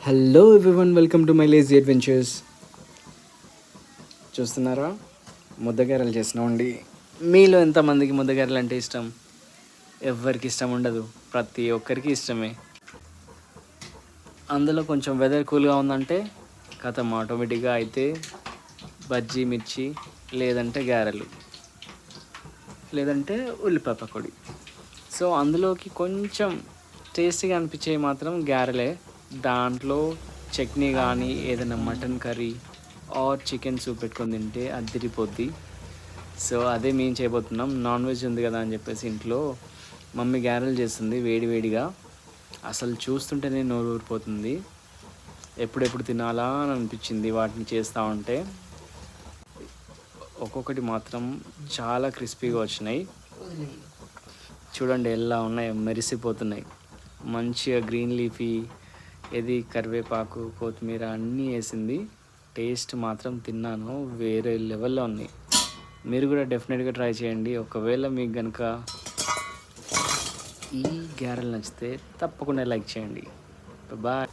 Hello everyone, welcome to my lazy adventures. చూస్తున్నారా, ముద్దగారెలు చేసినామండి. మీలో ఎంతమందికి ముద్దగారెలు అంటే ఇష్టం? ఎవరికి ఇష్టం ఉండదు, ప్రతి ఒక్కరికి ఇష్టమే. అందులో కొంచెం వెదర్ కూల్గా ఉందంటే కథం ఆటోమేటిక్గా అయితే బజ్జీ మిర్చి, లేదంటే గారెలు, లేదంటే ఉల్లిపాయ పకోడీ. సో అందులోకి కొంచెం టేస్టీగా అనిపించేవి మాత్రం గారెలే. దాంట్లో చట్నీ కానీ ఏదైనా mutton curry or chicken soup పెట్టుకొని తింటే అదిరిపోద్ది. సో అదే మేము చేయబోతున్నాం. నాన్ వెజ్ ఉంది కదా అని చెప్పేసి ఇంట్లో మమ్మీ గారెలు చేస్తుంది వేడి వేడిగా. అసలు చూస్తుంటేనే నోరు ఊరిపోతుంది. ఎప్పుడెప్పుడు తినాలా అని అనిపించింది వాటిని చేస్తూ ఉంటే. ఒక్కొక్కటి మాత్రం చాలా క్రిస్పీగా వచ్చినాయి. చూడండి ఎలా ఉన్నాయో, మెరిసిపోతున్నాయి. మంచిగా గ్రీన్ లీఫీ, ఇది కరివేపాకు, కొత్తిమీర అన్నీ వేసింది. టేస్ట్ మాత్రం తిన్నాను, వేరే లెవెల్లో ఉన్నాయి. మీరు కూడా డెఫినెట్గా ట్రై చేయండి. ఒకవేళ మీకు కనుక ఈ గారెలు నచ్చితే తప్పకుండా లైక్ చేయండి. బాయ్.